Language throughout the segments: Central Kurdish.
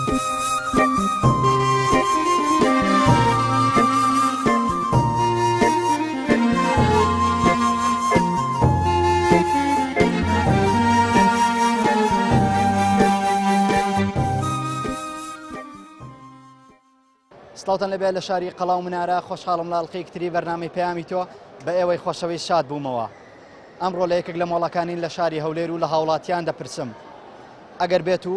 سڵاوتان لەبێت لە شاری قەڵاو منارە خۆشحاڵم لە ئەڵقەی کتری بەرنامەی پەیامی تۆ بە ئێوەی خۆشەویست شاد بوومەوە. ئەمڕۆ لە یەکێک لە مۆڵەکانین لە شاری هەولێر و لە هاوڵاتیان دەپرسم ئەگەر بێت و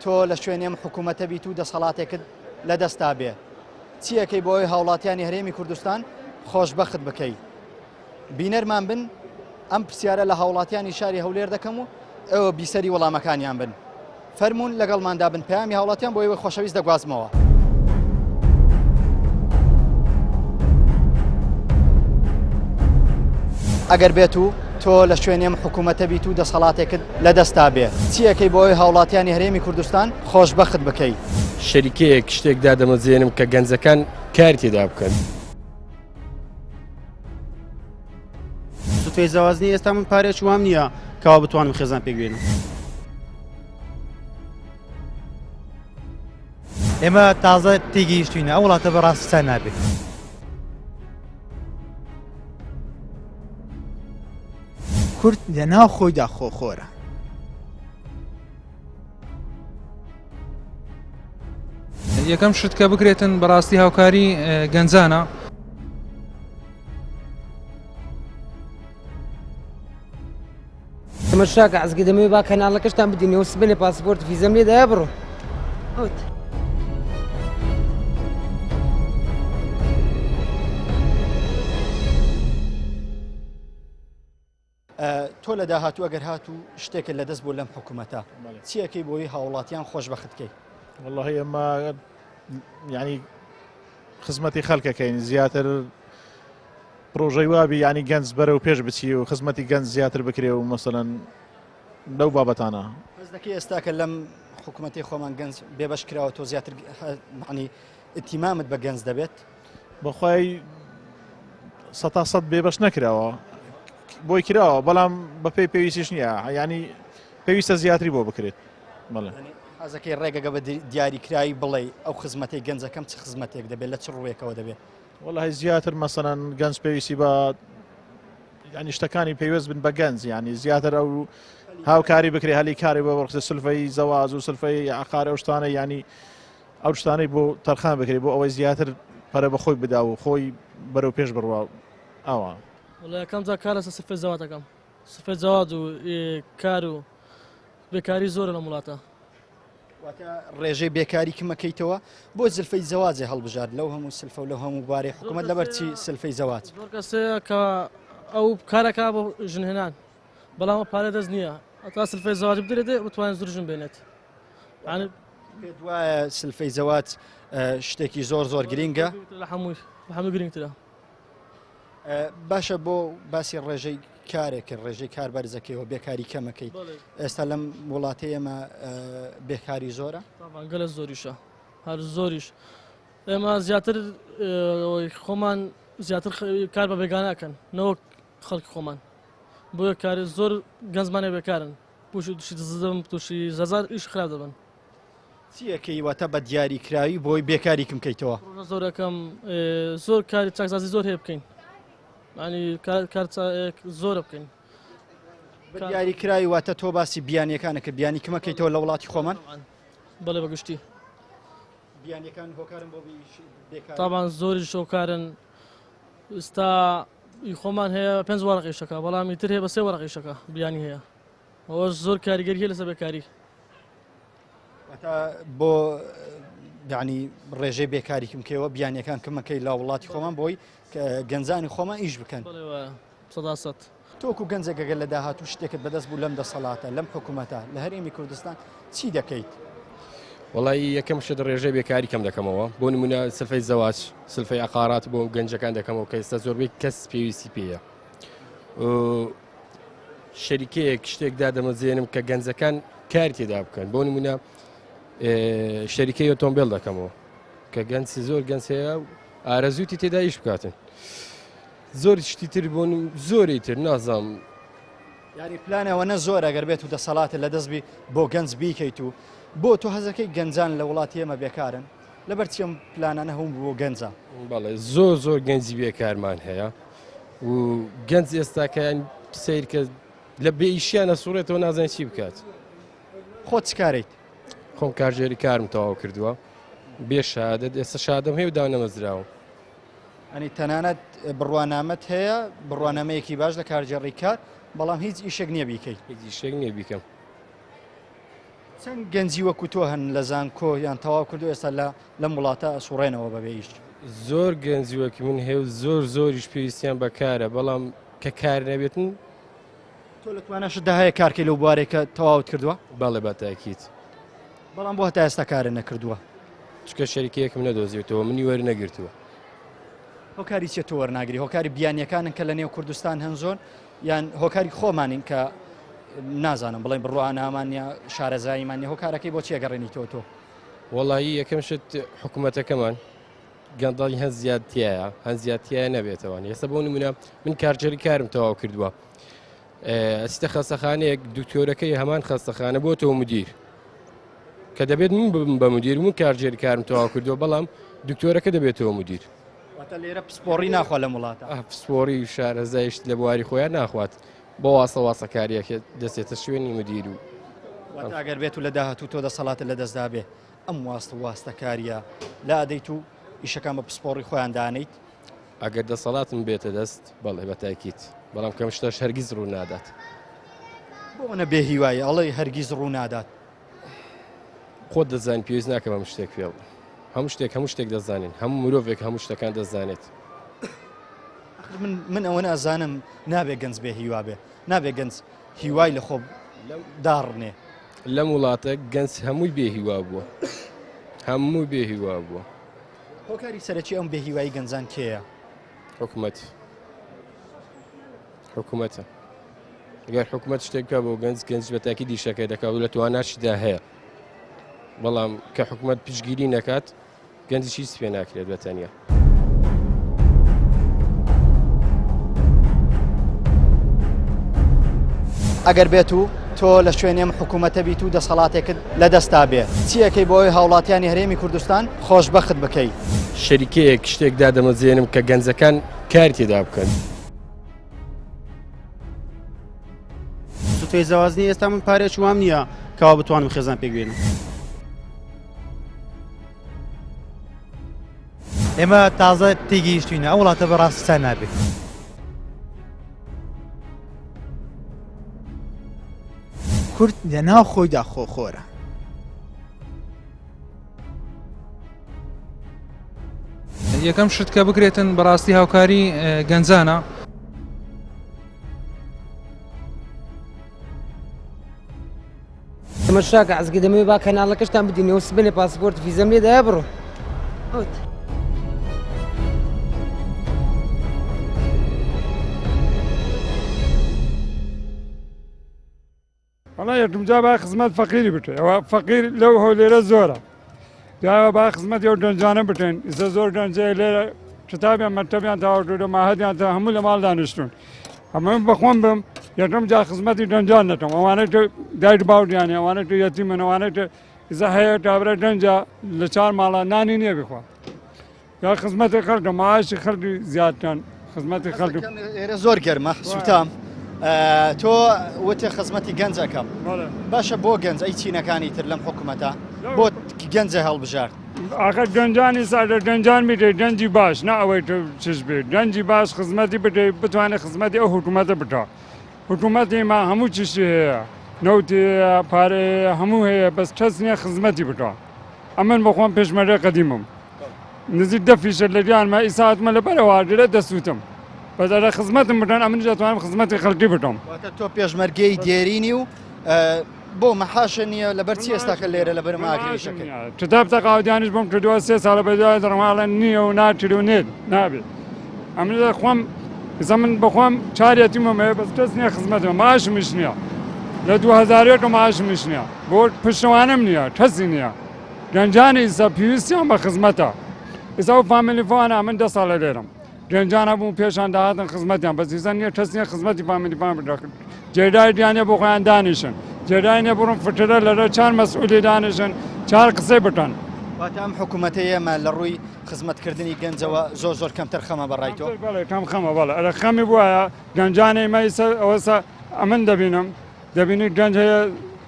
تۆ لە شوێنێم حکوومەتە بیت و دەسەڵاتێکت لە دەستا بێ چیەکەی بۆ ئەوەی هاوڵاتیانی هەرێمی کوردستان خۆشبەخت بکەی؟ بینەرمان بن ئەم پرسیارە لە هاوڵاتیانی شاری هەولێر دەکەم و ئێوە بیسەری وەڵامەکانیان بن. فەرمونون لەگەڵماندا بن پەیامی هاوڵاتیان بۆ ئێوەی خۆشەویست دەگوازمەوە. ئەگەر بێت و تۆ لە شوێنێم حکوومەتە بیت و دەسەڵاتێکت لە دەستا بێ چیەکەی بۆ ئەوەی هاوڵاتیانی هەرێمی کوردستان خۆشبەخت بکەی؟ شەریکەیەک شتێکدا دەمەزێنم کە گەنجەکان کاری تێدا بکەن. سوتەی زەوازنی ئێستا من پارێکی وام نییە کەوا بتوانم خێزان پێگوێنم. ئێمە تازە تێگەیشتوینە ئەو وڵاتە بەڕاستیسان نابێت. کورد لە ناو خۆیدا خۆخۆرە. یەکەم شت کە بکرێتن بەڕاستی هاوکاری گەنجانە. تەمەشاکە حەزگە دەمەوێت با کەناڵەکەشتان بدینەوە سبەنێ پاسپۆرت ڤیزەم لێدایە بڕۆ. تۆ لە داهاتوو ئەگەر هاتوو شتێکت لەدەست بۆ لەم حکوومەتە چیەکەی بۆی هاوڵاتیان خۆشبەخت بکەی؟ والله ئێمە یعنی خزمەتی خەڵکەکەین زیاتر پرۆژەی وابی ینی گەنج بەرە و پێش بچی و خزمەتی گەنج زیاتر بکرێ و مەسەلەن لەو بابەتانە. حەز دەکەی ئێستا کە لەم حکوومەتی خۆمان گەنج بێبەش کراوە تۆ زیاتر ینی ئیتیمامت بە گەنج دەبێت؟ بەخوای 100% بێبەش نەکراوە بۆی کراوە بەڵام بەپێی پێویستیش نییە ینی پێویستە زیاتری بۆ بکرێت. بەڵێ حەزەکەی ڕێگەگە بە دیاریکراوی بڵێ ئەو خزمەتی گەنجەکەم چ خزمەتێک دەبێت لە چ ڕوویەکەوە دەبێت؟ والله زیاتر مەسەلەن گەنج پێویستی بە ینی شتەکانی پێویست بن بە گەنج ینی زیاتر ئەو هاوکاری بکرێ هەلی کاری بە بەڕخسە سلفەی زەواز و سلفەی عقار ئەو شتانە ینی ئەو شتانەی بۆ تەرخان بکرێت بۆ ئەوەی زیاتر پەرە بە خۆی بدا و خۆی بەرەو پێش بڕوا ئەوە. والله یەکەم جا کار لەسەر سلفەی زەواز دەکەم. سلفەی زەواز و کار و بێکاری زۆرە لە وڵاتە. واتە ڕێژەی بێکاری کمەکەیتەوە بۆ سلفەی زەواجێ هەڵبژار لەو هەموو سلفە و لەو هەموو بارەی حکوومەت لەبەر چی سلفەی زەواج؟ زۆر کەسەیە کە ئەو کارەکە بۆ ژنهێنان بەڵام پارە دەست نییە ئەتا سلفەی زەواج بدرێت بتوانێت زۆر ژن بێنێت. پێت وایە سلفەی زەواج شتێکی زۆر گرینگە؟ لە هەموو گرنگترە. باشە بۆ باسی ڕێژەی کارێک ڕێژەی کاربەرزەکەیەوە بێکاری کەمەکەیت ئێستا لەم وڵاتی ئێمە بێکاری زۆرە؟ گەلە زۆریشە هەر زۆریش ئێمە زیاتر خۆمان زیاتر کار بە بێگانەکەن نەوەک خەڵکی خۆمان بۆیە کاری زۆر گەنجمانە بێکارن پوشی دوشی دزدەم تووشی زەزار ئیش خراپ دەبن. چیەکەی واتە بە دیاریکراوی بۆی بێکاری کەم بکەیتەوە؟ زۆرەکەم زۆر کاری چاکسازی زۆر هەیە بکەین ینی کار زۆرە بکەین. دیاریکراوی واتە تۆ باسی بیانیەکانە کە بیانی کمەکەیتەوە لە وڵاتی خۆمان؟ بەڵێ بەگشتی بیانیەکان هۆکارن بۆ بێکار تاوان زۆری شۆکارن. ئێستا خۆمان هەیە 5 وەرەقیشەکە بەڵامی تر هەیە بە 3 وەرەقیشەکە بیانی هەیە ئەوە زۆر کاریگەری هەیە لەسەر بێکاری. بۆ یعنی ڕێژەی بێکاری کمکەوە بیانیەکان کمەکەی لا وڵاتی خۆمان بۆی گەنجانی خۆمان ئیش بکەن. 100%. تۆکو گەنجێکەگە لە داهاتوو شتێکت بەدەست بوو لەم دەسەڵاتە لەم حکوومەتە لە هەرێمی کوردستان چی دەکەیت؟ وڵی یەکەم شت ڕێژەی بێکاری کەم دەکەمەوە بۆ نمونە سلفەی زەواج سلفەی عقارات بۆ گەنجەکان دەکەمەوە کە ئێستا زۆربەی کەس پێویستی پێیە. شەریکەیەک شتێکدا دەمەزێنم کە گەنجەکان کاری تێدا بکەن بۆ نمونە شەریکەی ئۆتۆمبیل دەکەمەوە کە گەنجی زۆر گەنج هەیە ئارەزووتی تێدا ئیش بکاتن. زۆر شتی تر بوون زۆری تر نازام یاری پلانەوە نە زۆر ئەگەر بێت و دەسەڵاتە لە دەستبی بۆ گەنج بیکەیت و بۆ تۆ هەزەکەی گەنجان لە وڵاتی ئێمە بێکارن لەبەر چێم پلانانە هەم بۆ گەنجە بەڵێ زۆر گەنجی بێکارمان هەیە و گەنج ئێستاکەیان سیر کە لە بێئیشیانە سوڕێتەوە نازانێت چی بکات. خۆت چ کارێت؟ خۆم کارژێری کارم تەواو کردووە بێ شادت ئێستا شادەم هەیە و دانەمەزراوم. ئەنی تەنانەت بڕوانامەت هەیە بڕوانامەیەکی باش لە کارجێڕی کار بەڵام هیچ ئیشێک نییە بیکەیت. هیچ ئیشێک نییە بیکەم. چەند گەنجی وەکو تۆ هەن لە زانکۆ یان تەواو کردو ئێستا لەم وڵاتە سوڕێنەوە بەبێ ئیش. زۆر گەنجی وەکی من هەیە و زۆریش پێویستیان بەکارە بەڵام کە کار نەبێتن. تۆ لە توانەشتدا هەیە کارکەی لەو بوارێکە تەواوت کردووە؟ بەڵێ بە تاکید. بەڵام بۆ هەتا ئێستا کارە نەکردووە. چکە شەریکەیەکم نەدۆزیێتەوە منی وەرنەگرتووە. هۆکاری چێت تۆ وەرناگری هۆکاری بیانیەکانن کە لە نێو کوردستان هەن زۆن یان هۆکاری خۆمانین کە نازانم بڵێن بڕوانامانە شارەزاییمانە هۆکارەکەی بۆ چێگەڕێنیتەوە تۆ؟ وەڵایی یەکەم شت حکوومەتەکەمان گەندەڵی هەن زیاتیایە هەن زیاتیایە نەبێتەوە. ئێستا بۆ نمونە من کارجێری کارم تەواو کردووە ئەسیتە خەستەخانەیەک دکتۆرەکەی هەمان خەستەخانە بۆتەوە مدیر کە دەبێت من بم بە مدیر من کارجێری کارم تەواو کردووە بەڵام دکتۆرەکە دەبێتەوە مدیر. واتە لێرە پسپۆڕی ناخوا لە وڵاتە پسپۆڕی شارەزایشت لە بواری خۆیان ناخوات بۆ واسەکاریەکە دەستێتە شوێنی مدیر و ئەگەر بێت و لە داهاتوو تۆ دەسەڵاتە لە دەستدا بێ ئەم واستەکاریە لا ئەدەیت و ئیشەکان بە پسپۆڕی خۆیان دانیت ئەگەر دەسەڵاتم بێتە دەست بەڵێ بە تاکید بەڵام کەم شتەش هەرگیز ڕوو نادات. بۆ نە بێ هیوایە ئەڵێ هەرگیز ڕوو نادات. خۆت دەزانین پێویست ناکەم هەموو شتێک پێڵ هەموو شتێک دەزانین هەموو مرۆڤێک هەموو شتەکان دەزانێت. من ئەوە نازانم نابێ گەنج بێ هیوا بێ نابێ گەنج هیوای لە خۆ داڕنێ. لەم وڵاتە گەنج هەمووی بێهیوا بووە هەمووی بێهیوا بووە. هۆکاری سەرەکی ئەم بێهیوایی گەنجان کێیە؟ حکوومەتە. ئەگەر حکوومەت شتێک بکە بۆ گەنج بە تاکید ئیشەکەی دەکات و لە تواناشیدا هەیە بەڵام کە حکوومەت پشگیری نەکات گەنجی چیز پێ ناکرێت بەتەنیا. ئەگەر بێت و تۆ لە شوێنێم حکوومەتە بیت و دەسەڵاتێکت لە دەستا بێ چیەکەی بۆی هاوڵاتیانی هەرێمی کوردستان خۆشبەخت بکەیت؟ شەریکەیەک شتێکدا دەمەزێنم کە گەنجەکان کار تێدا بکەن. توی زەوازنی ئێستا من پارێکی وام نییە کەوا بتوانم خێزان پێگوێنم. ئێمە تازە تێگەیشتوینە ئەو وڵاتە بەڕاستیسان نابێت. کورد لە ناو خۆیدا خۆخۆرە. یەکەم شت کە بکرێتن بەڕاستی هاوکاری گەنجانە. تەمەشاکە عەزگی دەمەوێت با کەناڵەکەشتان بدینێ و سبەنێ پاسپۆرت ڤیزەم لێدایە بڕۆ. والله یەکجا با خزمەت فەقیری بکەین ئەوە فەقیر لەو هەولێرە زۆرە داوە با خزمەت ئەو گەنجانە بکەین ئێستا زۆر گەنجەیە لێرە کتابیان مەکتەبیان تەواو کردووە ماهەتیان تا هەموو لە ماڵ دانیشتوون ئەمە من بەخۆم بم یەکەم جا خزمەتی گەنجان دەکەم ئەوانەی کە دایک باوکیانە ئەوانەی کە یەتیمن ئەوانەی کە ئێستا هەیە کابرا گەنجە لە چوار ماڵە نانی نییە بخوات یا خزمەتی خەڵکە ماعاشی خەڵکی زیادکەن خزمەتی خەڵکی ئێرە زۆر گەرمە سوتام تۆ وتە خزمەتی گەنجەکەم باشە بۆ گەنج ئەی چینەکانی تر لەم حکوومەتە بۆ گەنجە هەڵبژار ئاخە گەنجانی ساگە گەنجان بدەیت گەنجی باش نە ئەوەی چش بێت گەنجی باش خزمەتی بدەیت بتوانێت خزمەتی ئەو حکوومەتە بکات حکوومەتی ما هەموو چشی هەیە نەوتی پارەیە هەموو هەیە بەس کەس نییە خزمەتی بکات ئەمن بەخۆم پێشمەرە قەدیمم نزیک دەفیشە لە گیانمە ئیساعتمە لەبەرەوە ئاگرە دەسووتم بەدەرە خزمەتم بدەن ئەمن دەتوانم خزمەتی خەڵکی بکەم تۆ پێشمەرگەی دێرینی و بۆ مەحاشە نییە لەبەر چی ئێستاکە لێرە لەبەر ماگریشەکەی کتاب تەقاودیانیش بۆم کردووە 3 ساڵە بەدوای دڕماڵە نییە و ناکرد و نێت نابێت ئەمن خۆم ئێستا من بەخۆم چارەتیمم هەیە بەس کەس نییە خزمەتم ماشمیش نییە لە 2001 ماشمیش نییە بۆ پشتوانم نییە کەسی نییە گەنجانی ئێستا پێویستیان بە خزمەتە ئێستا و فامیلی فۆوانە من 10 ساڵە لێرم گەنجان هەبوو پێشان داهاتن خزمەتیان بە زیزان نییە کەس نییە خزمەتی فامیلیپان بدەکرد جێدای دیانە بۆ خۆیان دانیشن جێدای نییە بڕۆن فترە لەرە چار مەسئولی دانیشن چار قسەی بکەن واتە ئەم حکوومەتە ئێمە لە ڕووی خزمەتکردنی گەنجەوە زۆر کەمتر خەمە بەڕایتەوە بەڵێ کەم خەمە بەڵێ ئەرە خەمی بووایە گەنجانەی مەیسە ئەوەسە ئەمن دەبینم دەبینی گەنج هەیە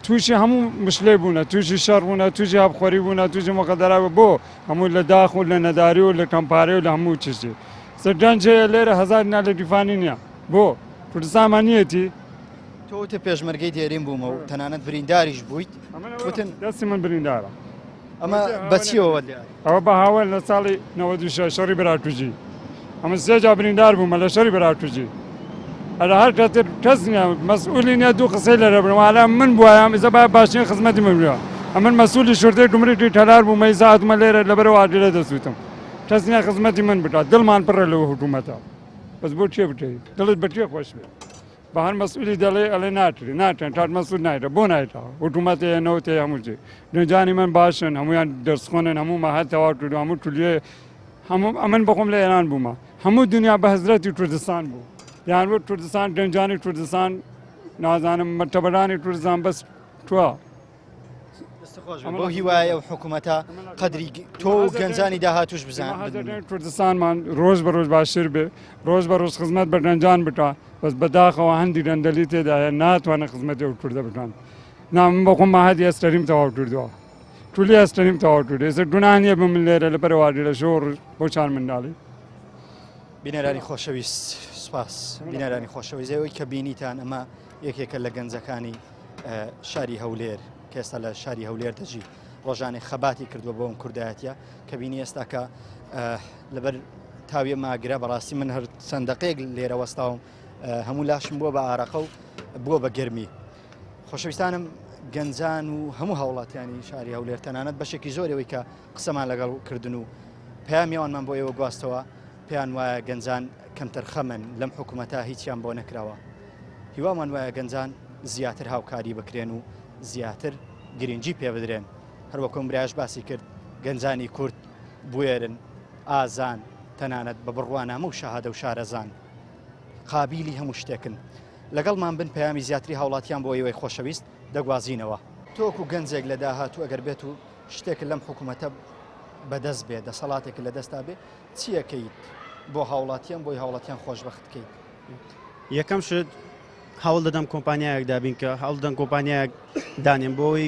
تووشی هەموو مشلێ بوونە تووشی شەڕ بوونە تووشی هەبخۆری بوونە تووشی مەقەدەراوە بۆ هەموو لە داخ و لە نەداری و لە کەمپارێ و لە هەموو چیزی گەنج هەیە لێرە هەزار دینار لە دیفانی نییە بۆ کوردستانمان نیەتی تۆتە پێشمەرگەی دێرین بوومە و تەنانەت برینداریش بوویت وتن دەستی من بریندارە ئەمە بەچیەوە ئەوە بە هاوڵ لە ساڵی 96 شەڕی بەراتوجی ئەمە سێجا بریندار بوومە لە شەڕی بەراتوجی هەر هەر کەتر کەس نییە مەسئولی نییە دوو قسەی لەرە بنەوەلا من بووایە ئێزە باید باشترین خزمەتی من بووە ئەمن مەسئولی شوردەی گومرێکی تەلار بوو مەی زاتمە لێرە لەبەرەوە عادلە دەسووتم کەس نییە خزمەتی من بکات دڵمان پڕە لەوە حکوومەتە بەس بۆ چێ بکەیت دڵت بە چێ خۆش بێت بە هەر مەسئولی دەڵێ ئەڵێ ناتری ناتێن کات مەسئول نایرە بۆ نایێتەوە حکوومەتێنەوە تێ هەمووجێ گەنجانی من باشن هەمویان دەرسخۆنن هەموو مەهات تەواو کرد هەموو تولیێ هەموو ئەمن بەخۆم لە ئێران بوومە هەموو دنیا بە هەزرەتی کوردستان بوو یانوە کوردستان گەنجانی کوردستان نازانم مەرتەبەرانی کوردستان بەس توە بۆ هیوایە و حکوومەتە قەدری تۆ و گەنجانی داهاتوش بزان کوردستانمان ڕۆژ بە ڕۆژ باشتر بێ ڕۆژ بە ڕۆژ خزمەت بە گەنجان بکە بەس بەداخەوە هەندی رەندەلی تێدایە ناتوانێت خزمەتی ئەو کوردە بکەن من بەخۆم ماهەتی ئەستەریم تەواو کردووە تولی ئەستەریم تەواو کرد ئێستا گوناهیە بە من لێرە لە بەرەوادی لە شۆڕ بۆ چار منداڵی بینەرانی خۆشەویست سپاس بینەرانی خۆشەویست ئەوەی کە بینیتان ئەمە یەکێکە لە گەنجەکانی شاری هەولێر کە ئێستا لە شاری هەولێر دەژی ڕۆژانێ خەباتی کردووە بۆ ئەم کوردایەتە کە بینی ئێستا کە لەبەر تاویە ماگرە بەڕاستی من هەر چەند دقەیەک لێرە وەستاوم هەموو لاشم بووە بە ئارەقە و بووە بە گەرمی خۆشەویستانم گەنجان و هەموو هاوڵاتیانی شاری هەولێر تەنانەت بەشێکی زۆرەوەی کە قسەمان لەگەڵ کردن و پەیامیەوانمان بۆ ئێوە گواستەوە پێیان وایە گەنجان کەمتر خەمن لەم حکوومەتە هیچیان بۆ نەکراوە هیوامان وایە گەنجان زیاتر هاوکاری بکرێن و زیاتر گرنگی پێ بدرێن هەروەکۆم برایش باسی کرد گەنجانی کورد بوێرن ئازان تەنانەت بە بڕوانامە و شەهادە و شارەزان قابیلی هەموو شتێکن لەگەڵمان بن پەیامی زیاتری هاوڵاتیان بۆ ئێوەی خۆشەویست دەگوازینەوە تۆکو گەنجێک لە داهاتوو ئەگەر بێت و شتێک لەم حکوومەتە بەدەست بێت دەسەڵاتێک لە دەستا بێت چیەکەیت بۆ هاوڵاتیان بۆی هاوڵاتیان خۆشبەخت بکەیت یەکەم شت هەوڵ دەدەم کۆمپانیایەک دابین کە هەوڵ دەدەم کۆمپانیایەک دانێن بۆی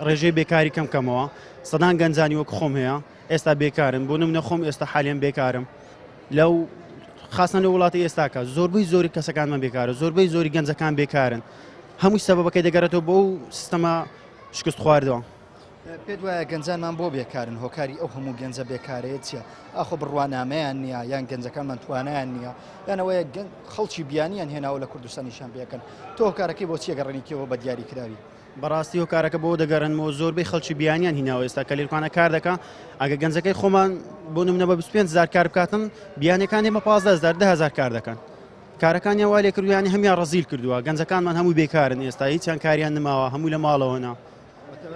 ڕێژەی بێکاری کەمکەمەوە سەدان گەنجانی وەک خۆم هەیە ئێستا بێکارم بۆ نمونە خۆم ئێستا حالیان بێکارم لەو خاستن لە وڵاتی ئێستاکە زۆربەی زۆری کەسەکانمان بێکارە زۆربەی زۆری گەنجەکان بێکارن هەمووی سەبەبەکەی دەگەڕێتەوە بۆ سیستەمە شکست خواردەوە پێت وایە گەنجانمان بۆ بێکارن هۆکاری ئەو هەموو گەنجە بێکارەیە چییە ئاخۆ بڕوانامەیان نییە یان گەنجەکانمان توانیان نییە یانەوەیە خەڵکی بیانیان هێناوە لە کوردستانیشان بێکەن تۆ هۆکارەکەی بۆ چیە گەڕێنیتەوە بە دیاری کراوی بەڕاستی هۆکارەکە بۆ دەگەڕنەوە زۆربەی خەڵکی بیانیان هیناوە ئێستا کە لێرکوانە کار دەکە ئەگە گەنجەکەی خۆمان بۆ نمونە بە 25,000 کار بکاتن بیانەکان ێمە 15,000 کار دەکەن کارەکانیان وا لێ کردویانی هەمیان ڕەزیل کردووە گەنجەکانمان هەموو بێکارن ئێستا هیچیان کاریان نماوە هەموو لە ماڵەوەنا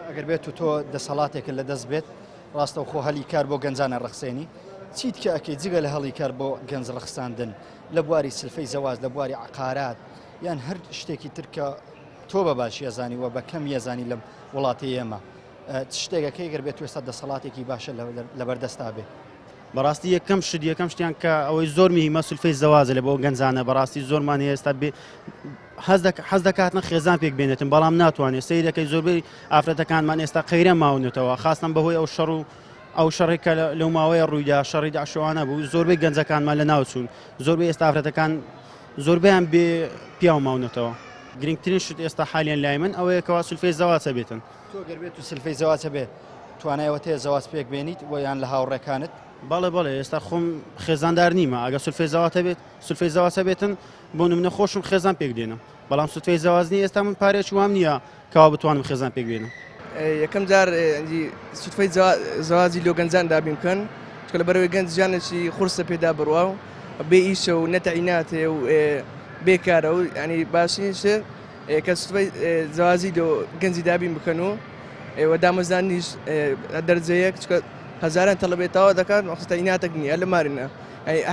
ئەگەر بێت و تۆ دەسەڵاتێک لە دەست بێت ڕاستە و خۆ هەلی کار بۆ گەنجانە ڕەخسێنی چیت کە ئەکەی جگە لە هەڵی کار بۆ گەنج ڕەخساندن لە بواری سلفەی زەواز لە بواری عقارات یان هەر شتێکی ترکە تۆ بە باشی ئەزانی وە بە کەم یەزانی لەم وڵاتی ئێمە شتێکەکەی گەر بێت وێستا دەسەڵاتێکی باشە لەبەردەستا بێ بەڕاستی یەکەم شتیان کە ئەوەی زۆر میهمە سولفەی زەوازە لە بۆ گەنجانە بەڕاستی زۆرمان ئێستا حەز دەکاتنە خێزان پێک بێنێتن بەڵام ناتوانێت سەی دەکەی زۆربەی ئافرەتەکانمان ئێستا قەیرە ماونێتەوە خاستن بەهۆی ئەو شەڕ و ئەو شەڕێکە لەو ماوەیە ڕوویدا شەڕی داعشەوانە بوو زۆربەی گەنجەکانمان لە ناوچوون زۆربەی ئێستا ئافرەتەکان زۆربیان بێ پیاو ماونێتەوە گرنگترین شت ئێستا حالیان لای من ئەوەیە کەوا سولفەی زەواچە بێتن تۆ گەر بێت و سلفەی زەواچە بێت توانایەوە تێ زەواز پێک بێنیت و یان لە هاوڕێکانت بەڵێ ئێستا خۆم خێزاندار نیمە ئەگە سولفەی زەواچە بێتن بۆ نمونە خۆشم خێزان پێک دێنم بەڵام سولفەی زەوازنی ئێستا من پارێکی وام نییە کەوا بتوانم خێزان پێک بێنم یەکەم جار سولفەی زەوازی لۆ گەنجان دابین بکەن چکە لە بەرەوەی گەنجیانێکی خورسە پێدا بڕوا و بێ ئیشە و نەتەعیناتێ و بێکارە و ینی باشیشە کە سولفەی زەوازی لۆ گەنجی دابین بکەن و ئێوە دامەزانیش دەرجەیەک چکە هەزاران تەڵەبێتەوە دەکات مەخصوص تەعیناتێک نییە لە مارینە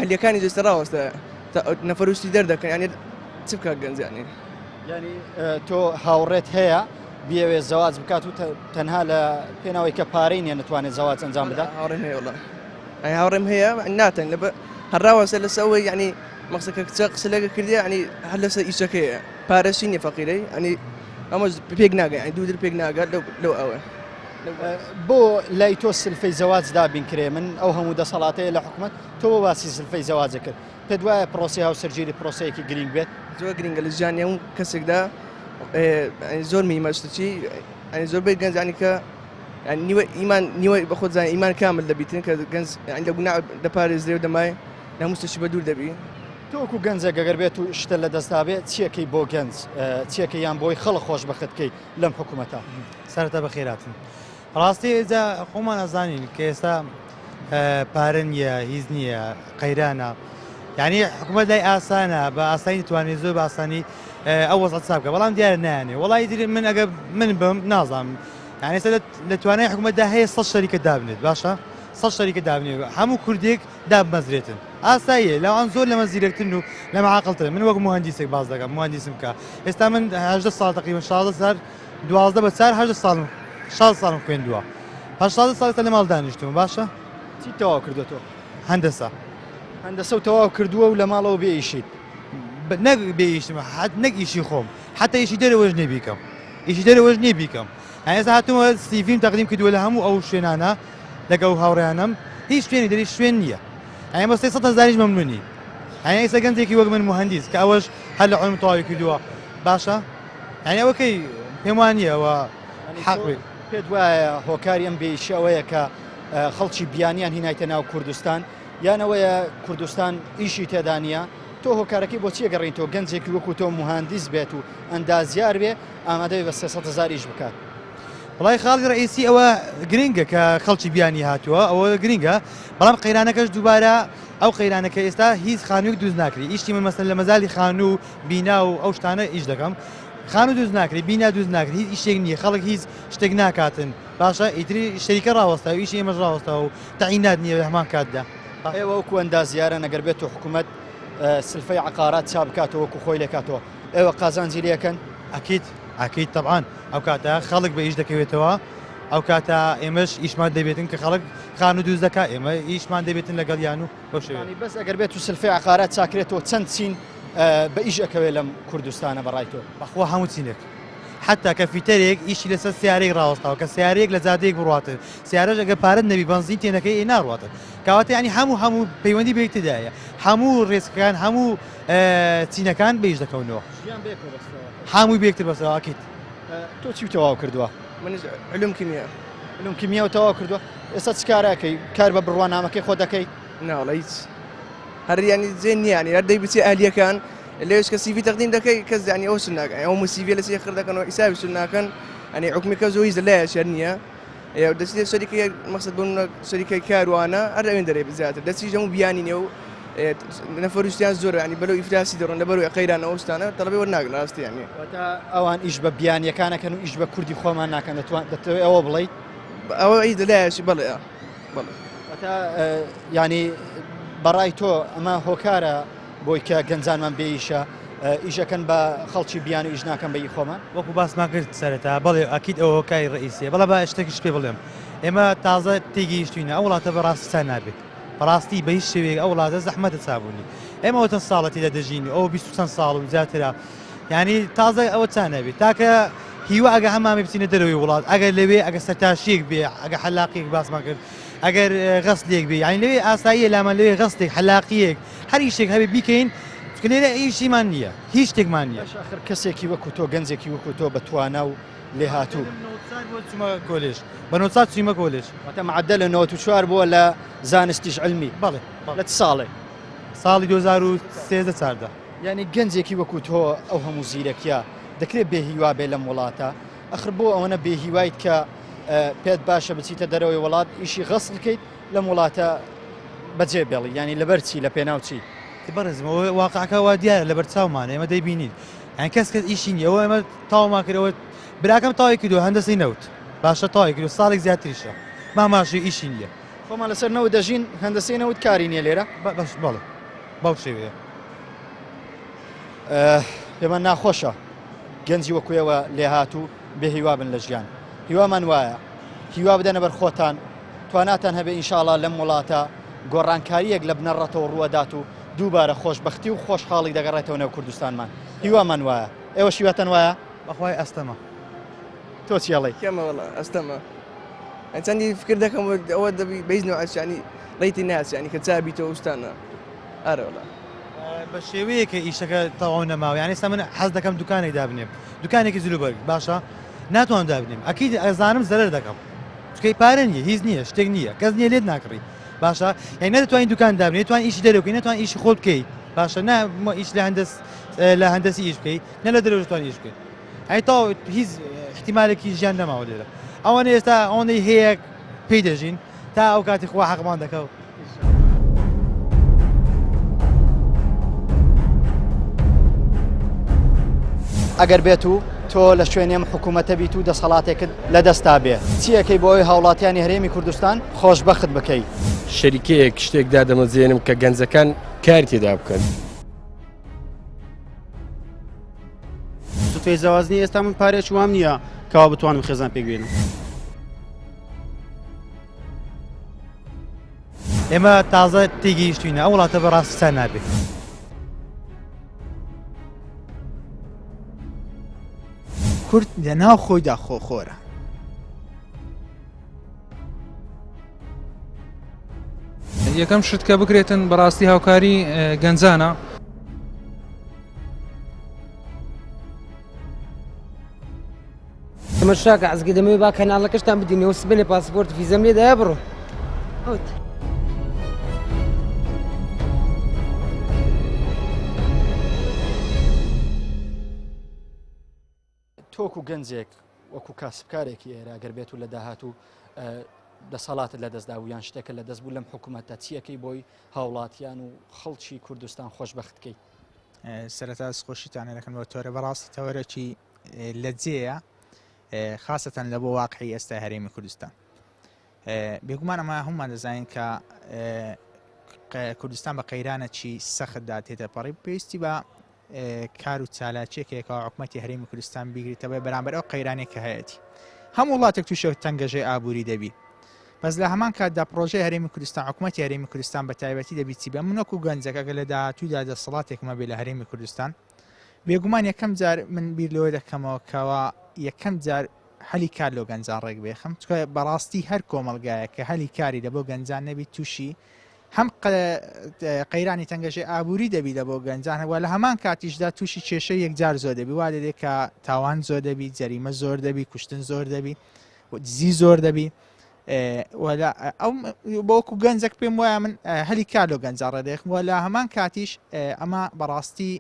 هەلیەکانی جێستە ڕاوەستە نەفەروشتی دەردەکەن ینی چ بکات گەنجانی ینی تۆ هاوڕێت هەیە بیاوێ زەواج بکات و تەنها لە پێناوەی کە پارەی نیە نتوانێت زەواج ئەنجام بدات هاوڕێم هەیە وڵا هاوڕێم هەیە ناتەن لە هەرراوەسە لەسەوەی ینی مەقصدەکە کچە قسە لەگە کردی ینی هەر لەسەر ئیشەکەیە پارەشی نیە فەقیرەی ینی ئەمە پێک ناگەن ینی دوودر پێک ناگات لەو ئەوە بۆ لای تۆ سلفەی زەواج دابین کرێ من ئەو هەموو دەسەڵاتەیە لە حکومەت تۆ باسی سلفەی زەواجە کرد پێت وایە پرۆسی هاوسەرگیری پرۆسەیەکی گرنگ بێت زۆر گرنگە لە ژیانی هەموو کەسێکدا زۆر میمەشتچی ینی زۆربەی گەنجانی کە نیوەی بەخۆزان ئیمان کامل دەبیتن کە گەنج لە گونا دەپارێزرێ و دەمای لە هەموو شتێکی بە دوور دەبی تۆکو گەنجێک گەگەر بێت و شتە لە دەستا بێت چیەکەی بۆ گەنج چیەکە یان بۆی خەڵک خۆشبەختکەی لەم حکوومەتە سەرەتا بەخێراتن ڕاستی ئێجا خۆمان ئەزانین کە ئێستا پارە نییە هیچ نییە قەیرانە یعنی حکوومەت لای ئاسانە بە ئاسانی توانێت زۆر بە ئاسانی ئەو وەزعەت سا بکە بەڵام دیارە نایانێ وڵی تر من ئەگە من بم نازانم یعنی ئێستا لە توانای حکوومەتدا هەیە 100 شەریکە دابنێت باشە 100 شەریکە دابنێت هەموو کوردێک دابمەزرێتن ئاساییە لەوان زۆر لەمە زیرەکتن و لەمە عاقڵترن من وەک مهندسێک باز دەکەم مهندسم کە ئێستا من 18 ساڵ تقریبا 16 سال 12 بە 18 ساڵم 16 ساڵم خوێندووە 16 ساڵ لە ماڵ دانیشتم باشە چی تەواو کردوتەوە هەندەسە هەندەسە و تەواو کردووە و لە ماڵەوە بێئیشیت نەک بێئیشتمە نەک ئیشی خۆم حتا ئیشی دەرەوەش نێ بیکەم ئیشی دەرەوەش نێ بیکەم ئێستا هاتووە سیڤیم تەقدیم کردووە لە هەموو ئەو شوێنانە لەگەڵ هاوڕێیانم هیچ شوێنی دەری شوێن نییە ئەمە مەستەی 100,000 مەمنونی ئەمە ئێستا گەنجێکی وەک من مهندس کە ئەوەش هەر لە عۆم تەواوی کردووە باشە ئەنی ئەوەکەی پێم وان نییەوە حەقی پێت وایە هۆکاری ئەم بێئیشی ئەوەیە کە خەڵکی بیانیان هینایتە ناو کوردستان یانەوەیە کوردستان ئیشی تێدا نیە تۆ هۆکارەکەی بۆچی گەڕێنیتەوە گەنجێکی وەکو تۆ مهندس بێت و ئەندازیار بێ ئامادەوێ بە 300,000 ئیش بکات وڵای خاڵی ڕئیسی ئەوە گرنگە کە خەڵکی بیانی هاتووە ئەوە گرنگە بەڵام قەیرانەکەش دووبارە ئەو قەیرانەکە ئێستا هیچ خانوویەک دروست ناکری ئیشتی من مەسەن لە مەزالی خانوو بینا و ئەو شتانە ئیش دەکەم خانوو دروست ناکری بینا دروست ناکری هیچ ئیشێک نییە خەڵک هیچ شتێک ناکاتن باشە ئیتری شەریکە ڕاوەستا و ئیشی ئێمەش ڕاوەستا و تەعینات نییە لە هەمان کاتدا ئێوە وەکو ئەندازیارە نەگەر بێت و حکوومەت سلفەی عقارات چا بکاتەوە وەکو خۆی لێکاتەوە ئێوە قازانجی لەکەن ئەکید طبعاً ئەو کاتە خەڵک بە ئیش دەکەوێتەوە ئەو کاتە ئێمەش ئیشمان دەبێتن کە خەڵک خانوو دروست دەکات ئێمە ئیشمان دەبێتن لەگەڵ یان و بەو شێوەیە بەس ئەگەر بێت و سلفەی عقارات چاکرێتەوە چەند چین بە ئیش ئەکەوێت لەم کوردستانە بەڕای تۆ بەخوا هەموو چینێک حتا کە فیتەرێک ئیشی لەسەر سیارەیەک ڕاوەستاوە کە سیارەیەک لە جادەیەک بڕاتن سیارەش ئەگە پارەت نەبی بەنزین تێنەکەی ناڕاتن کەواتە ینی هەموو پەیوەندی بەیەکتدایە هەموو ڕێزەکان هەموو چینەکان بەیش دەکەونەوە هەمووی بێکتر بەسەوە ئاکیت تۆ چی تەواو کردووە من علوم کیمیا علوم کیمیا و تەواو کردووە ئێستا چ کارەکەی کار بە بڕوانامەکەی خۆ دەکەیت ناوڵە هیچ هەر ینی جێن نییانی هەر دەی بچی ئالیەکان لێش کە سیڤی تەقدیم دەکەی کەس زانی ئەو سن ناکەن ئەو موسیڤە لە سێ خردەکەنەوە ئیساوی سن ناکەن ئەنی حکومەکە زۆی لایە شەر نییە دەستی شەریکە مەقصد بوون شەریکەی کاروانە هەر ئەوێن دەرێ بزیاتر دەستی هەموو بیانینێ و نەفەروشتیان زۆر ینی بەلەو ئیفراسی دەڕۆن لە بەروی قەیران ئەوستانە تەڵەبێ وەرناگرن ڕاستی ینی ئەوان ئیش بە بیانیەکانەکەن و ئیش بە کوردی خۆمان ناکەن دەتەوێت ئەوە بڵیت ئەوە ئەی دەلایەشی بەڵێ ینی بەڕای تۆ ئەمە هۆکارە بۆی کە گەنجانمان بێئیشە ئیشەکەن بە خەڵکی بیان و ئیش ناکەن بەی خۆمان وەکو باسمان کرد سەرەتا بەڵێ ئەکید ئەوە هۆکاری ڕئیسیە بەڵام بە شتێکیش پێ بڵێم ئێمە تازە تێگەیشتوینە ئەو وڵاتە بەڕاستی نابێت بەڕاستی بە هیچ شێوەیەک ئەو وڵاتە زەحمەتە چابوونی ئێمە ئەوە ساڵەتی لە دەژین ئەو 20 چەند ساڵ و زیاترە ینی تازە ئەوە چان نەبێت تاکە هیوە ئەگە هەمامی بچینە دەرەوەی وڵات ئەگەر لەوێ ئەگە سەرتاشیەک بێ ئەگە حەلاقیەک باسمان کرد ئەگەر غەستێک بێ یعنی لەوێ ئاساییە لامان لەوێ غەستێک حەلاقیەک هەر ئیشێک هەبێ بیکەین لێرە ئیشیمان نییە هیچ شتێکمان نییە آخر کەسێکی وەکو تۆ گەنجێکی وەکو تۆ بەتوانە و لێ هاتوو کۆلێژ بە 90 چوومە کۆلێژ واتە معدە لە 94 بووە لە زانستیش علمی بەڵێ لە ساڵێ ساڵی 2013 ینی گەنجێکی وەکو تۆ ئەو هەموو زیرەکیە دەکرێت بێهیوا بێ لەم وڵاتە ئەخر بۆ ئەوەنە بێهیوایت کە پێت باشە بچیتە دەرەوەی وڵات ئیشی غەسڵ بکەیت لەم وڵاتە بەجێ بێڵی ینی لەبەر چی لە پێناوچی بەڕێزمەوە واقعەکە وا دیارە لەبەر چاومانە ئێمە دەیبینیت ئەن کەس ئیشی نیە ئەوە ئێمە تاومان کردەوە براکەم تاوی کردو هەندەسەی نەوت باشە تاوی کرد ساڵێک زیاتریشە ماماشی ئیشی نییە خۆمان لەسەر نەوت دەژین هەندەسەی نەوت کاری نییە لێرە بەڵێ باو شێوەیە پێمان ناخۆشە گەنجی وەکوێەوە لێ هاتوو بێ هیوا بن لە ژیان هیوامان وایە هیوا بدەنە بەر خۆتان تواناتان هەبێ ئینشاڵڵا لەم وڵاتە گۆڕانکاریەک لە بنەڕەتەوە ڕووەدات و دووبارە خۆشبەختی و خۆشحاڵی دەگەڕێتەوە نێو کوردستانمان هیوامان وایە ئێوە شیوەتەن وایە بەخوای ئەستەمە تۆ چیاڵی کێمەوەڵە ئەستەمە ئەچەندی فکر دەکەم ئەوە دەبی بەیزنەوە ئەچانی ڕێیتی ناچیانی کە چابیتەوە وستانە ئارەوەڵە بە شێوەیەکە ئیشەکە تەواو نەماوە یانی ئێستا من حەز دەکەم دوکانێک دابنێم دوکانێکی زلوبەرگ باشە ناتوانم دابنێم ئەکید ئەزانم زەرەر دەکەم چکەی پارە نییە هیچ نییە شتێک نییە کەس نییە لێت ناکڕی باشە یعنی نەدەتوانین دوکان دابنێت توان ئیشی دەرەوەکەی نەتوان ئیشی خۆت بکەیت باشە نه ئیش لە هەندەسی ئیش بکەیت نە لە دەرەوە توان ئیش بکەیت ئەی تاو هیچ احتیمالێکی ژیان نەماوە لێرە ئەوانە ئێستا ئەوەی هەیە پێی دەژین تا ئەو کاتی خوا حەقمان دەکەوت ئەگەر بێت و تۆ لە شوێنێم حکوومەتە بیت و دەسەڵاتێکت لە دەستا بێ چیەکەی بۆ ئەوی هاوڵاتیانی هەرێمی کوردستان خۆشبەخت بکەیت شەریکەیەک شتێکدا دەمەزێنم کە گەنجەکان کار تێدا بکەن سوتفەی زەوازنی ئێستا من پارێکی وام نییە کەوا بتوانم خێزان پێگوێنم ئێمە تازە تێگەیشتوینە ئەو وڵاتە بەڕاستیسان نابێت کورد لە ناو خۆیدا خۆخۆرە یەکەم شت کە بکرێتن بەڕاستی هاوکاری گەنجانە تەمەشاکە ئەزگە دەمەوێت با کەناڵەکەشتان بدینەوە سبەنێ پاسپۆرت فیزەم لێدایە بڕۆ تۆکو گەنجێک وەکو کاسبکارێکی ئێرە گەر بێت و لە داهاتوو دەسەڵاتت لە دەستدا و یان شتێکە لە دەست بوو لەم حکوومەتە چیەکەی بۆی هاوڵاتیان و خەڵکی کوردستان خۆشبەخت بکەیت سەرەتا خۆشیتانە دەکەم بۆ تۆرە بەڕاستی تەوەرەکی لە جێیە خاستەن لە بۆ واقعی ئێستا هەرێمی کوردستان بێگومان ئەمە هەمومان دەزانین کە کوردستان بە قەیرانێکی سەختدا تێتە پەڕی پێویستی بە کار و چالاکیەکێکەوە حکوومەتی هەرێمی کوردستان بیگریتەوە بەرامبەر ئەو قەیرانێک کە هەیەی هەموو وڵاتێک تووشە تەنگەژەی ئابووری دەبی بەس لە هەمان کاتدا پرۆژەی هەرێمی کوردستان حکوومەتی هەرێمی کوردستان بە تایبەتی دەبیتی بە منەکو گەنجەکە لە داهاتوودا دەسەڵاتێکمە بێ لە هەرێمی کوردستان بێگومان یەکەم جار من بیر لەوە دەکەمەوە کەوا یەکەم جار هەلی کار لەو گەنجان ڕێک بێخم چکە بەڕاستی هەر کۆمەلگایە کە هەلی کاری لە بۆ گەنجان نەبی تووشی هەم قەیرانی تەنگەژەی ئابووری دەبی لە بۆ گەنجانەوە لە هەمان کاتیشدا تووشی کێشە یەکجار زۆر دەبی وا دەبێت کە تاوان زۆر دەبی جەریمە زۆر دەبی کوشتن زۆر دەبی دزی زۆر دەبی ئەو بۆکو گەنجێک پێم وایە من هەلی کار لەو گەنجان ڕێدەخم وە لە هەمان کاتیش ئەمە بەڕاستی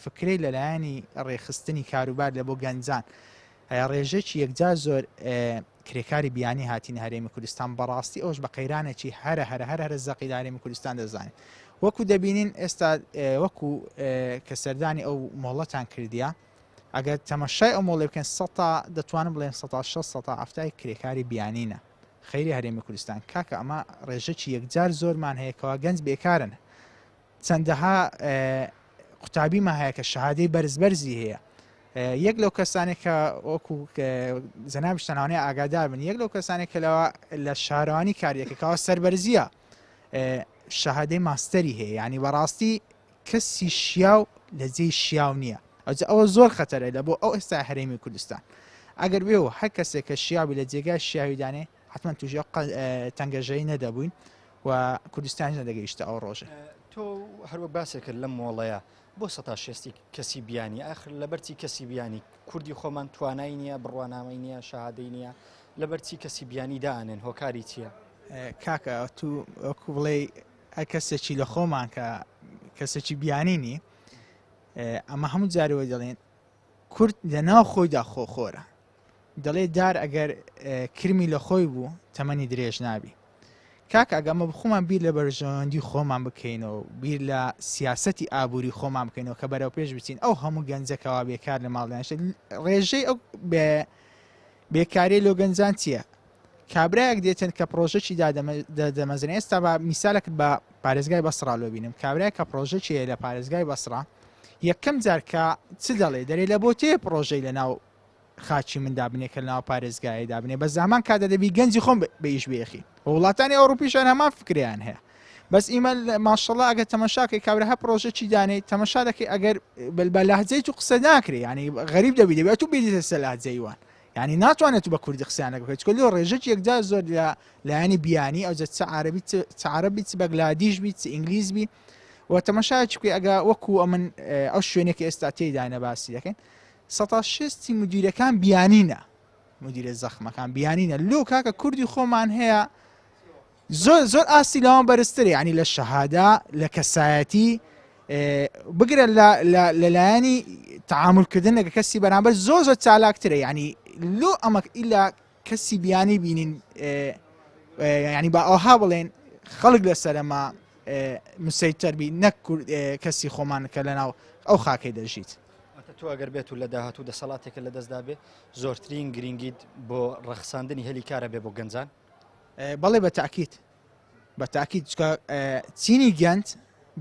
فکرەی لەلایەنی ڕێخستنی کاروبار لە بۆ گەنجان ڕێژێکی یەکجار زۆر کرێکاری بیانی هاتین هەرێمی کوردستان بەڕاستی ئەوش بە قەیرانێکی هەرە زەقی هەرێمی کوردستان دەزانین وەکو دەبینین ئێستا وەکو کە سەردانی ئەو مۆڵەتان کردیە ئەگەر تەمەشای ئەو مۆڵێ بکەن دەتوانم بڵێن 6 کرێکاری بیانینە خەیری هەرێمی کوردستان کاکە ئەمە ڕێژەکی یەکجار زۆرمان هەیەکەوە گەنج بێکارن چەندەها قوتابیمە هەیە کە شەهادەی بەرزبەرزی هەیە یەک لەو کەسانێک کە وەکو زەنابشتەناوانەیە ئاگادار بن یەک لەو کەسانێک کە لە شارەوانی کاریەکەەوە سەربەرزیە شەهادەی ماستەری هەیە ینی بەڕاستی کەسی شیاو لە جێی شیاو نییە ئەوە زۆر خەتەرە لە بۆ ئەو ئێستا هەرێمی کوردستان ئەگەر بێ و هەر کەسێک کە شیاوی لە جێگای شیاویدانێ حتمما توژە تەنگەژەی نەدەبووین و کوردستانی نەدەگەیشتە ئەو ڕۆژە تۆ هەروە باسێکرد لەم مۆڵەیە بۆ 16 کەسی بیانی ئاخر لەبەرچی کەسی بیانی کوردی خۆمان توانای نییە بڕوانامەی نییە شەهادەی نییە لەبەرچی کەسی بیانی دانێن هۆکاری چییە کاکە تو وەکو بڵێ ئە کەسێکی لە خۆمان کە کەسێکی بیانینی ئەمە هەموو جارەوە دەڵێن کورد لە ناو خۆیدا خۆخۆرە دەڵێ دار ئەگەر کرمی لە خۆی بوو تەمەنی درێژ نابی کاکە ئەگەمە بخۆمان بیر لە بەرژەوەندی خۆمان بکەینەوە بیر لە سیاسەتی ئابووری خۆمان بکەینەوە کە بەرەو پێش بچین ئەو هەموو گەنجەکەەوە بێکار لە ماڵدانشت ڕێژەی ئەو بێکاری لۆ گەنجان چییە کابراایەک دێتن کە پرۆژەی دەمەزنێ ئێستا بە میسالێک بە پارێزگای بەسڕا لۆ بینم کابراایە کە پرۆژەی لە پارێزگای بەسڕا یەکەم جار کە چ دەڵێ دەرێ لە بۆ تێ پرۆژەی لە ناو خاچی من دابنێ کە ناو پارێزگای دابنێ بە زامان کاتە دەبی گەنجی خۆم بەیش بێخی وڵاتانی ئەوروپیشان هەمان فکریان هەیە بەس ئیمە ماشەڵڵا ئەگەر تەمەشاکەی کابراها پرۆژەی دانێت تەمەشا دەکەی ئەگەر بە لەهجەی تو قسە ناکرێ ینی غەریب دەبی دەبێت تو بێتە سەر لەهجەیوان ینی ناتوانێت بە کوردی قسەیانەکە بکەیت چکۆ لێ ڕێژەی یەکجار زۆر لایەنی بیانی ئەو چ عەرەبی چ بەگلادیش بیت چ ئینگلیز بی و تەمەشایەکی بکەی ئەگە وەکو ئەمن ئەو شوێنێکی ئێستا تێدانە باسی دەکەین 16 مدیرەکان بیانینە مدیرە زەخمەکان بیانینە لۆ کاکە کوردی خۆمان هەیە زۆر ئاستی لاوان بەرزترە ینی لە شەهادا لە کەسایەتی بگرە لەلایەنی تعاملکردن لەگە کەسی بەرامبەر زۆر چالاکترە ینی لۆ ئەمە ئیلا کەسی بیانی بینین ینی بە ئەوها بڵێن خەڵک لەسەرەما مسەیتەربی نەک کەسی خۆمان کە لەناو ئەو خاکەی دەژیت تۆ ئەگەر بێت و لە داهاتوو دەسەڵاتێکە لە دەستدا بێ زۆرترین گرنگیت بۆ ڕەخساندنی هەلی کارە بێ بۆ گەنجان بەڵێ بە تاکید چینی گەنج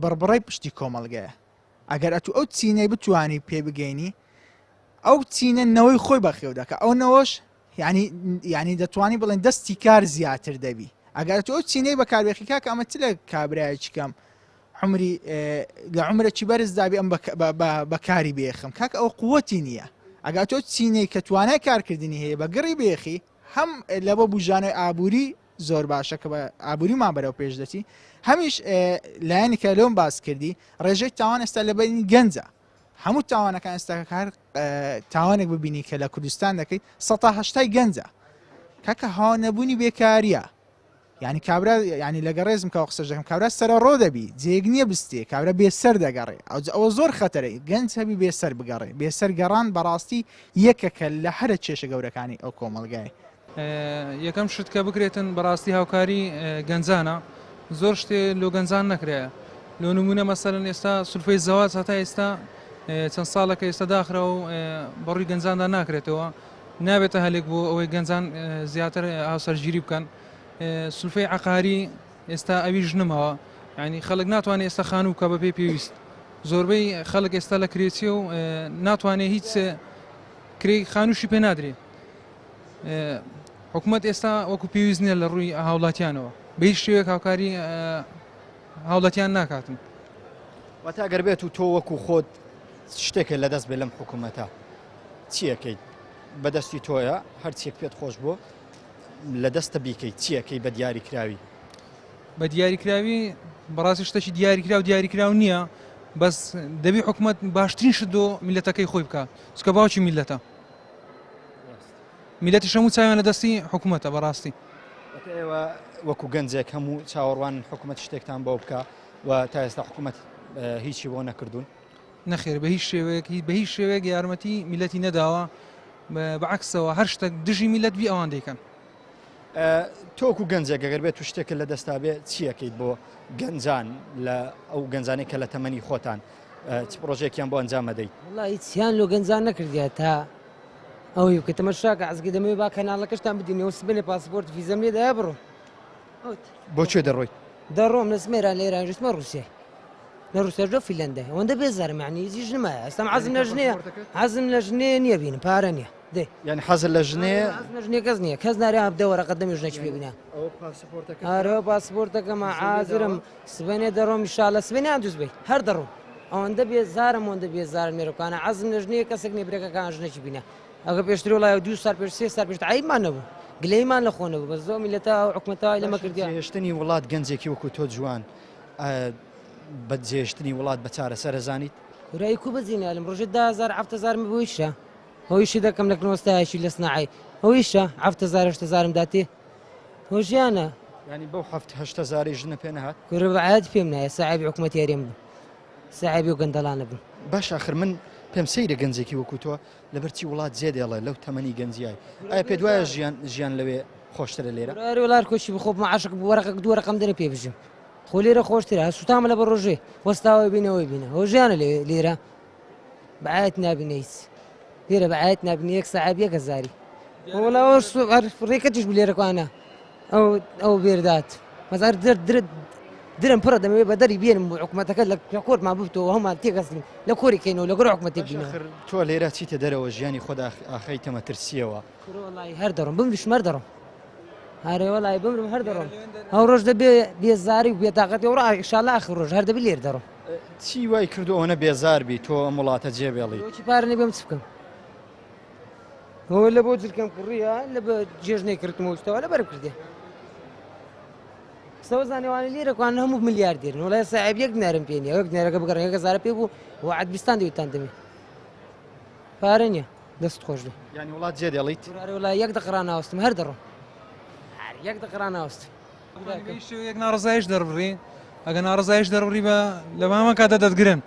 بڕبڕی پشتی کۆمەڵگەیە ئەگەر ئەتو ئەو چینەی بتوانی پێ بگەینی ئەو چینە نەوەی خۆی بەخێو دەکە ئەو نەوەش ینی دەتوانی بڵێن دەستی کار زیاتر دەبی ئەگەر تۆ ئەو چینەی بەکاربێخی کاکە ئەمە چ لە کابراایکی کەم عمری لە عمرەی بەرز دابی ئەم بەکاری بێخم کاکە ئەو قووەتی نییە ئەگەر تۆ چینەی کە توانای کارکردنی هەیە بە گڕی بێخی هەم لە بۆ بژانەوەی ئابووری زۆر باشە کە بە ئابووریمان بەرەو پێش دەچی هەمیش لایەنی کە لەوم باس کردی ڕێژەی تاوان ئێستا لە بینی گەنجە هەموو تاوانەکان ئێستا هەر تاوانێک ببینی کە لە کوردستان دەکەیت 180 گەنجە کاکە هاو نەبوونی بێکاریە ینی کابرا ینی لەگە ڕێزم کە قسە دەکەم کابرا سەرە ڕۆ دەبی جێک نییە بستێ کابرا بێسەر دەگەڕێ ئەوە زۆر خەتەرەی گەنج هەبی بێسەر بگەڕێ بێسەر گەڕان بەڕاستی یەکەکە لە هەرە کێشە گەورەکانی ئەو کۆمەڵگای یەکەم شت کە بکرێتن بەڕاستی هاوکاری گەنجانە زۆر شتێ لۆ گەنجان نەکرێ لۆ نمونە مەسەرن ئێستا سولفەی زەواج هەتا ئێستا چەند ساڵەکە ئێستا داخرا و بەڕووی گەنجاندا ناکرێتەوە نابێتە هەلێک بۆ ئەوەی گەنجان زیاتر هاوسەرگیری بکەن سولفەی عەقاری ئێستا ئەوی ژنمەوە ینی خەڵک ناتوانێت ئێستا خانوو بکە بە پێی پێویست زۆربەی خەڵک ئێستا لە کرێچیە و ناتوانێت هیچ کرێی خانووشی پێ نادرێت حکومت ئێستا وەکو پێویست نییە لە ڕووی هاوڵاتیانەوە بە هیچ شێوەیەک هاوکاری هاوڵاتیان ناکاتن واتە ئەگەر بێت و تۆ وەکو خۆت شتێکە لەدەست بێ لەم حکوومەتە چیەکەیت بەدەستی تۆیە هەرچیەک پێت خۆش بۆ لە دەستە بیکەیت چیەکەی بە دیاریکراوی بە دیاریکراوی بەڕاستی شتێکی دیاریکرا و دیاریکراو نییە بەس دەبی حکومت باشترین شت دۆ میلەتەکەی خۆی بکە چکە باوکی میلەتە میلەتی هەموو چاویان لە دەستی حکوومەتە بەڕاستی ئێوە وەکو گەنجێک هەموو چاوەڕوان حکوومەت شتێکتان بۆ بکە و تا ئێستا حکوومەت هیچی بۆ نەکردوون نەخێر بە هیچ شێوەیەک بە هیچ شێوەیەک یارمەتی میلەتی نەداوە بەعکسەوە هەر شتێک دژی میلەت بی ئەوان دەیکەن تۆکو گەنجێک ئەگەر بێت و شتێکە لە دەستا بێ چیەکەیت بۆ گەنجان لە ئەو گەنجانێک کە لە تەمەنی خۆتان چ پرۆژێکیان بۆ ئەنجام دەدەیت وڵی چیان لۆ گەنجان نەکردیە تا ئەوەی بکە تەمەشاکە عزگی دەمەوێت با کەناڵەکەشتان بدینەوە سبنێ پاسپۆرت فیزەم لێ دەیا بڕۆ بۆ کوێ دەڕۆیت دەڕۆم لە سمێران لێران ژمە ڕوسێ لە رووسێژە فیلەندە ئەوەندە بێزارم معنی هیچ نمایە ئەستام حەزم لە ژنێ حەزم لە ژنێ نییە بینم پارە نییە دێ یعنی حەزر لە ژنێ ژنێ کەس نییە کەس نارێ بدە وەرەقەت دەمی ژنێکی پێ بینە ئارەوە پاسپۆرتەکەمە عازرم سبەنێ دەڕۆم ئینشاڵڵا سبەنیان دووس بێت هەر دەڕۆم ئەوەندە بێزارم ئەوەندە بێزارم مێرەکانە حەزم لە ژنێ کەسێک نێبرێکەکان ژنێکی بینە ئەگە پێشتر وڵایە 2 سال پێش 3 سال پێشتر عیبمان نەبوو گلەیمان لە خۆ نەبوو بە زۆر میلەتە حکومەتەوای لەمە کردیان هێشتنی وڵات گەنجێکی وەکو تۆ جوان بە جێشتنی وڵات بە چارەسەر زانیت ورایی کو بەزیینە لەم ڕۆژێت 10,000 بۆیشە هۆیشی دەکەم لە کنۆستایشی لە سناعی ئەویشە 7,000 داتێ هۆژیانە ینی بەو 7,000 ژنە پێ نەهات کوورە بەعات پێم نایە ساحیبی حکومەتی هەرێم بوو ساحیبی و گەندەڵانە بوو باش آخر من پێم سەیرە گەنجێکی وەکو تۆ لەبەرچی وڵات جێدێڵێ لەو تەمەنی گەنجیای ئایا پێ دوایە ژیان لەوێ خۆشترە لێرە وڵار کۆچی بخۆ معاشق وەرەقەک دووە ڕقم دەنە پێ بژم خۆ لێرە خۆشترە سوتامە لە بە ڕۆژێ وەستاوی بینەوەی بینە هۆژیانە لێرە بەعات نابینە هیچ لێرە بەعات نابینە یەک ساعت 1,000 وڵاوە ڕێکەتیش بوو لێرەکانە ئەو بێردات مەزار درم پڕە دەمەوێت بە دەری بێنم بۆ حکوومەتەکە لە کۆرتمان ببتەوە هەمان تێگەستین لە کۆریکەینەوە لەگەڵ حکوومەتی بینەوە تۆ لێرە چیتە دەرەوە ژیانی خۆدا ئاخەیتە مەترسیەوە وڵی هەر دەڕۆم بمریش مەر دەڕۆم هەرێ وڵی بمرم هەر دەڕۆم ئەو ڕۆژ دەبێ بێزاری و بێتاقەتی و ئیشاڵا ئاخر ڕۆژ هەر دەبێت لێر دەڕۆم چی وای کردو ئەوەنە بێزار بی تۆ ئەم وڵاتە جێبێڵی چی پارەی بێم چ بکەم هو لە بۆ جلکەم کوڕیە لە بە جێژنەی کردمەوەستەوە لە بەر کردێ سەوە زانێوانی لێرەکوان هەموو ملیاردێرن وڵای ساحب یەک نەرم پێ نیە یەک نێرەکە بگەڕن 1000 پێ بوو و عەدبیستان دەوێتان دەمێ پارە نییە دەست خۆش بێ ینی وڵات جێ دێڵیت وڵای یەک دقڕان ناوەستم هەر دەڕۆم یەک دقڕان ناوەست یەک ناڕزایش دەڕبڕی ئەگە ناڕزایش دەڕبڕی بە لە مامان کاتە دەتگرن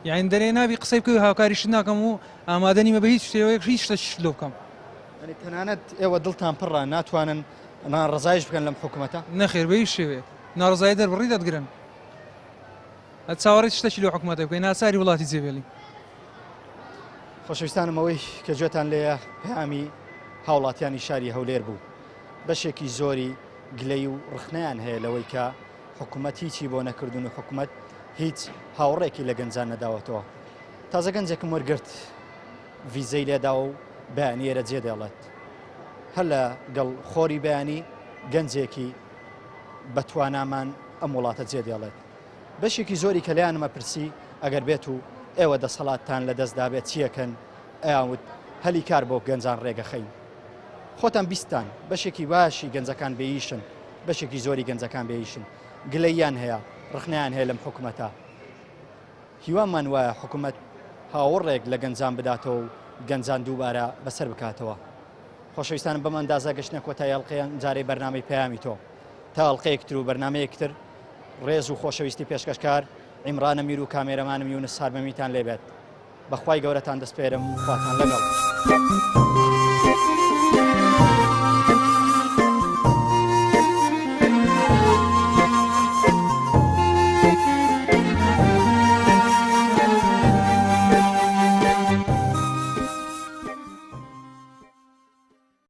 یعنی دەرێ نابی قسەی بکەوی هاوکاریش ناکەم و ئامادەنیمە بە هیچ شتێوەیەک هیچ شتەش لۆ بکەم تەنانەت ئێوە دڵتان پڕە ناتوانن ناڕزایش بکەن لەم حکوومەتە نەخێر بە هیچ شێوێ ناڕزایی دەربڕی دەتگرن چاوەڕێت شتێکی لەو حکوومەتە بکەین ناساری وڵاتی جێبێڵی خۆشەویستانم ئەوەی کە گوێتان لێیە پەیامی هاوڵاتیانی شاری هەولێر بوو بەشێکی زۆری گلەی و ڕخنەیان هەیە لەوەی کە حکوومەت هیچی بۆ نەکردون و حکوومەت هیچ هاوڕێکی لە گەنجان نەداوەتەوە تازە گەنجێکم وەرگرت ڤیزەی لێداوە و بەیانیێرە جێ دێڵێت هەر لە گەڵ خۆری بەیانی گەنجێکی بەتوانامان ئەم وڵاتە جێ دێڵێت بەشێکی زۆری کە لایانمە پرسی ئەگەر بێت و ئێوە دەسەڵاتتان لە دەستدا بێت چیەکەن ئەیاوت هەلی کار بۆ گەنجان ڕێگەخەین خۆتان بیستان بەشێکی باشی گەنجەکان بێیشن بەشێکی زۆری گەنجەکان بێیشن گلەییان هەیە ڕخنیان هەیە لەم حکوومەتە هیوانمان وایە حکوومەت هاوڕێک لە گەنجان بداتەوە و گەنجان دووبارە بەسەر بکاتەوە خۆشەویستانم بەم ئەندازە گەشتنە کۆتایی ئەڵقەیان جارەی بەرنامەی پەیامی تۆ تا ئەڵقەیەکتر و بەرنمەیەکتر ڕێز و خۆشەویستی پێشکەشکار عیمرانە میر و کامێرەمانم یونس ساربەمیتان لێبێت بەخوای گەورەتان دەسپێرم خواتان لەگەڵ